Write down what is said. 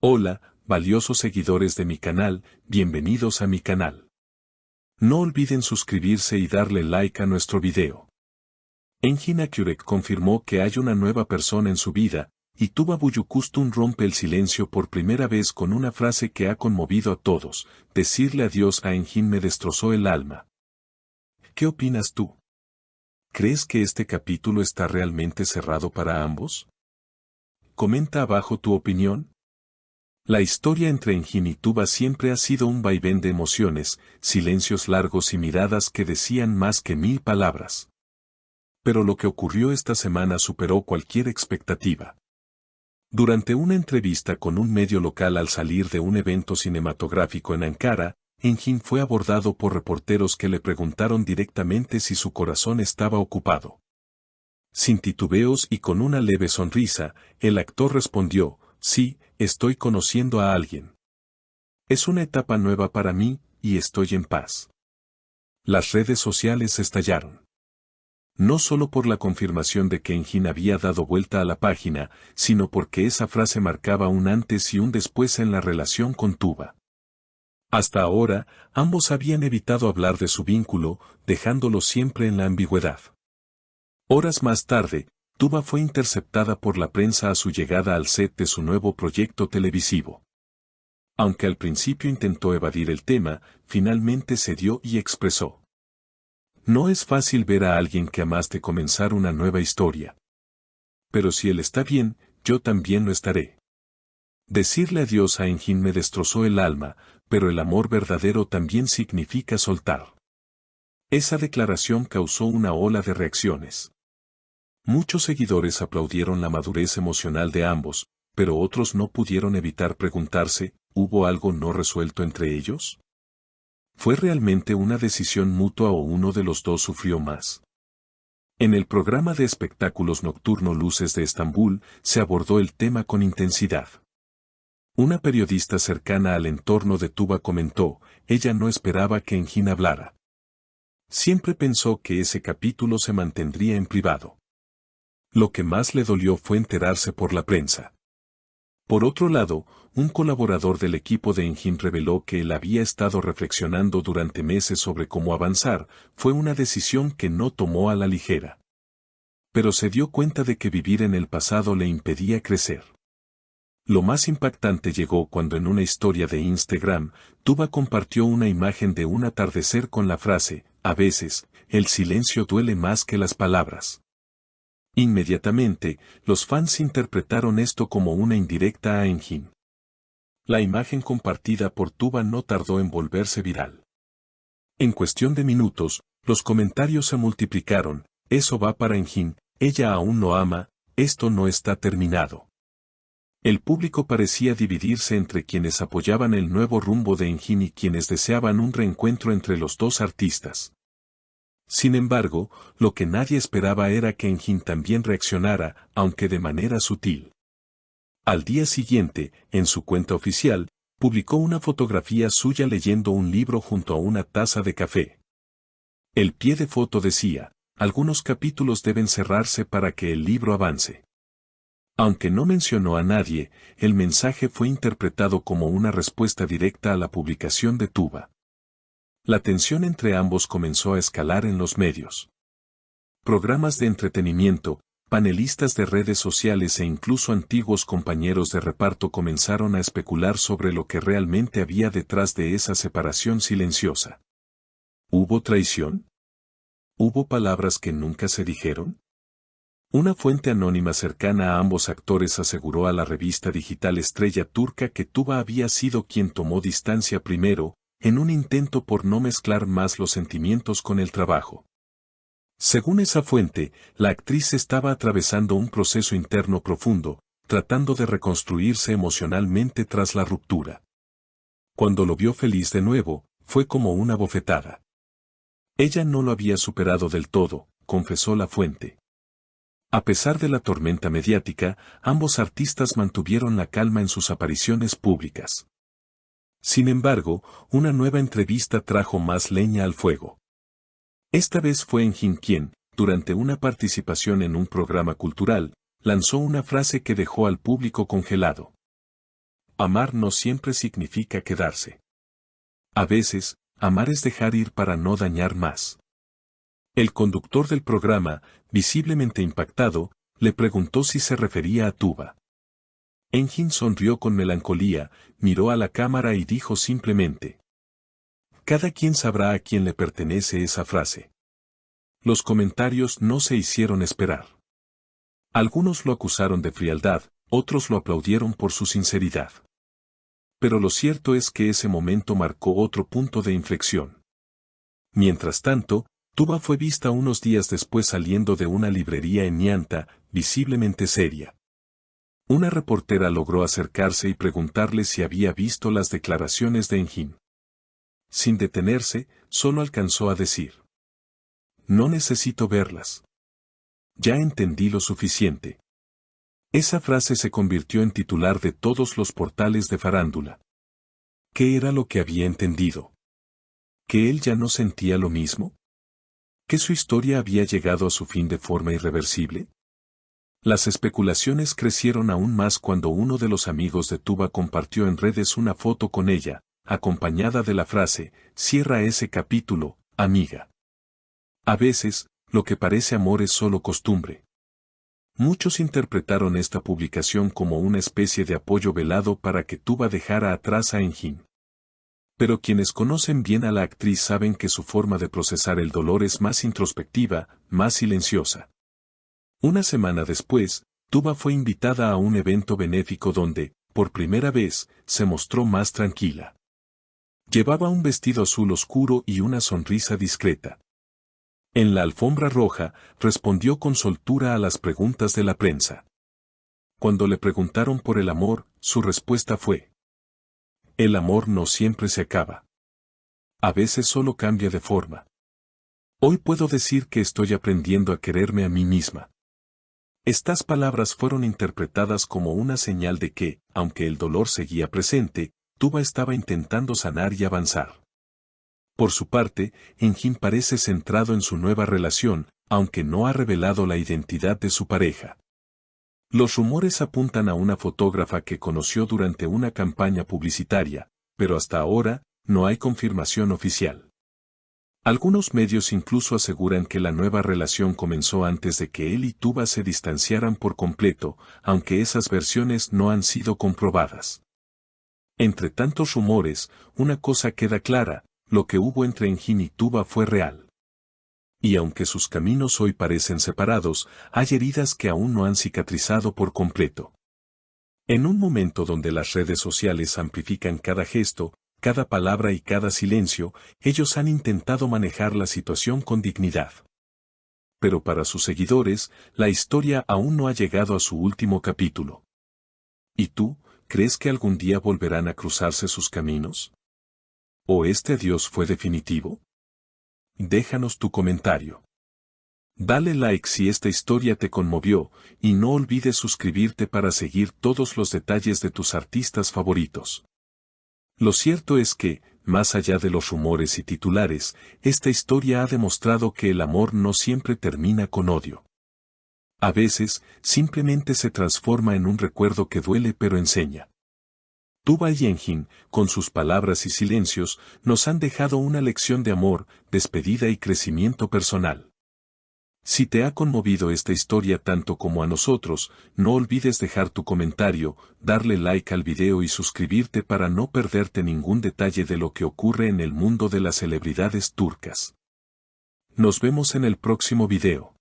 Hola, valiosos seguidores de mi canal, bienvenidos a mi canal. No olviden suscribirse y darle like a nuestro video. Engin Akyurek confirmó que hay una nueva persona en su vida, y Tuba Büyüküstün rompe el silencio por primera vez con una frase que ha conmovido a todos: decirle adiós a Engin me destrozó el alma. ¿Qué opinas tú? ¿Crees que este capítulo está realmente cerrado para ambos? Comenta abajo tu opinión. La historia entre Engin y Tuba siempre ha sido un vaivén de emociones, silencios largos y miradas que decían más que 1000 palabras. Pero lo que ocurrió esta semana superó cualquier expectativa. Durante una entrevista con un medio local al salir de un evento cinematográfico en Ankara, Engin fue abordado por reporteros que le preguntaron directamente si su corazón estaba ocupado. Sin titubeos y con una leve sonrisa, el actor respondió: sí, estoy conociendo a alguien. Es una etapa nueva para mí, y estoy en paz. Las redes sociales estallaron. No solo por la confirmación de que Engin había dado vuelta a la página, sino porque esa frase marcaba un antes y un después en la relación con Tuba. Hasta ahora, ambos habían evitado hablar de su vínculo, dejándolo siempre en la ambigüedad. Horas más tarde, Tuba fue interceptada por la prensa a su llegada al set de su nuevo proyecto televisivo. Aunque al principio intentó evadir el tema, finalmente cedió y expresó: no es fácil ver a alguien que amaste comenzar una nueva historia. Pero si él está bien, yo también lo estaré. Decirle adiós a Engin me destrozó el alma, pero el amor verdadero también significa soltar. Esa declaración causó una ola de reacciones. Muchos seguidores aplaudieron la madurez emocional de ambos, pero otros no pudieron evitar preguntarse: ¿hubo algo no resuelto entre ellos? ¿Fue realmente una decisión mutua o uno de los dos sufrió más? En el programa de espectáculos nocturno Luces de Estambul, se abordó el tema con intensidad. Una periodista cercana al entorno de Tuba comentó: ella no esperaba que Engin hablara. Siempre pensó que ese capítulo se mantendría en privado. Lo que más le dolió fue enterarse por la prensa. Por otro lado, un colaborador del equipo de Engin reveló que él había estado reflexionando durante meses sobre cómo avanzar. Fue una decisión que no tomó a la ligera. Pero se dio cuenta de que vivir en el pasado le impedía crecer. Lo más impactante llegó cuando en una historia de Instagram, Tuba compartió una imagen de un atardecer con la frase: a veces, el silencio duele más que las palabras. Inmediatamente, los fans interpretaron esto como una indirecta a Engin. La imagen compartida por Tuba no tardó en volverse viral. En cuestión de minutos, los comentarios se multiplicaron: eso va para Engin, ella aún lo ama, esto no está terminado. El público parecía dividirse entre quienes apoyaban el nuevo rumbo de Engin y quienes deseaban un reencuentro entre los dos artistas. Sin embargo, lo que nadie esperaba era que Engin también reaccionara, aunque de manera sutil. Al día siguiente, en su cuenta oficial, publicó una fotografía suya leyendo un libro junto a una taza de café. El pie de foto decía: algunos capítulos deben cerrarse para que el libro avance. Aunque no mencionó a nadie, el mensaje fue interpretado como una respuesta directa a la publicación de Tuba. La tensión entre ambos comenzó a escalar en los medios. Programas de entretenimiento, panelistas de redes sociales e incluso antiguos compañeros de reparto comenzaron a especular sobre lo que realmente había detrás de esa separación silenciosa. ¿Hubo traición? ¿Hubo palabras que nunca se dijeron? Una fuente anónima cercana a ambos actores aseguró a la revista digital Estrella Turca que Tuba había sido quien tomó distancia primero, en un intento por no mezclar más los sentimientos con el trabajo. Según esa fuente, la actriz estaba atravesando un proceso interno profundo, tratando de reconstruirse emocionalmente tras la ruptura. Cuando lo vio feliz de nuevo, fue como una bofetada. Ella no lo había superado del todo, confesó la fuente. A pesar de la tormenta mediática, ambos artistas mantuvieron la calma en sus apariciones públicas. Sin embargo, una nueva entrevista trajo más leña al fuego. Esta vez fue Engin quien, durante una participación en un programa cultural, lanzó una frase que dejó al público congelado. amar no siempre significa quedarse. A veces, amar es dejar ir para no dañar más. El conductor del programa, visiblemente impactado, le preguntó si se refería a Tuba. Engin sonrió con melancolía, miró a la cámara y dijo simplemente: cada quien sabrá a quién le pertenece esa frase. Los comentarios no se hicieron esperar. Algunos lo acusaron de frialdad, otros lo aplaudieron por su sinceridad. Pero lo cierto es que ese momento marcó otro punto de inflexión. Mientras tanto, Tuba fue vista unos días después saliendo de una librería en Nianta, visiblemente seria. Una reportera logró acercarse y preguntarle si había visto las declaraciones de Engin. Sin detenerse, solo alcanzó a decir: no necesito verlas. Ya entendí lo suficiente. Esa frase se convirtió en titular de todos los portales de farándula. ¿Qué era lo que había entendido? ¿Que él ya no sentía lo mismo? ¿Que su historia había llegado a su fin de forma irreversible? Las especulaciones crecieron aún más cuando uno de los amigos de Tuba compartió en redes una foto con ella, acompañada de la frase: cierra ese capítulo, amiga. A veces, lo que parece amor es solo costumbre. Muchos interpretaron esta publicación como una especie de apoyo velado para que Tuba dejara atrás a Engin. Pero quienes conocen bien a la actriz saben que su forma de procesar el dolor es más introspectiva, más silenciosa. Una semana después, Tuba fue invitada a un evento benéfico donde, por primera vez, se mostró más tranquila. Llevaba un vestido azul oscuro y una sonrisa discreta. En la alfombra roja, respondió con soltura a las preguntas de la prensa. Cuando le preguntaron por el amor, su respuesta fue: el amor no siempre se acaba. A veces solo cambia de forma. Hoy puedo decir que estoy aprendiendo a quererme a mí misma. Estas palabras fueron interpretadas como una señal de que, aunque el dolor seguía presente, Tuba estaba intentando sanar y avanzar. Por su parte, Engin parece centrado en su nueva relación, aunque no ha revelado la identidad de su pareja. Los rumores apuntan a una fotógrafa que conoció durante una campaña publicitaria, pero hasta ahora, no hay confirmación oficial. Algunos medios incluso aseguran que la nueva relación comenzó antes de que él y Tuba se distanciaran por completo, aunque esas versiones no han sido comprobadas. Entre tantos rumores, una cosa queda clara: lo que hubo entre Engin y Tuba fue real. Y aunque sus caminos hoy parecen separados, hay heridas que aún no han cicatrizado por completo. En un momento donde las redes sociales amplifican cada gesto, cada palabra y cada silencio, ellos han intentado manejar la situación con dignidad. Pero para sus seguidores, la historia aún no ha llegado a su último capítulo. ¿Y tú, crees que algún día volverán a cruzarse sus caminos? ¿O este adiós fue definitivo? Déjanos tu comentario. Dale like si esta historia te conmovió, y no olvides suscribirte para seguir todos los detalles de tus artistas favoritos. Lo cierto es que, más allá de los rumores y titulares, esta historia ha demostrado que el amor no siempre termina con odio. A veces, simplemente se transforma en un recuerdo que duele pero enseña. Tuba y Engin, con sus palabras y silencios, nos han dejado una lección de amor, despedida y crecimiento personal. Si te ha conmovido esta historia tanto como a nosotros, no olvides dejar tu comentario, darle like al video y suscribirte para no perderte ningún detalle de lo que ocurre en el mundo de las celebridades turcas. Nos vemos en el próximo video.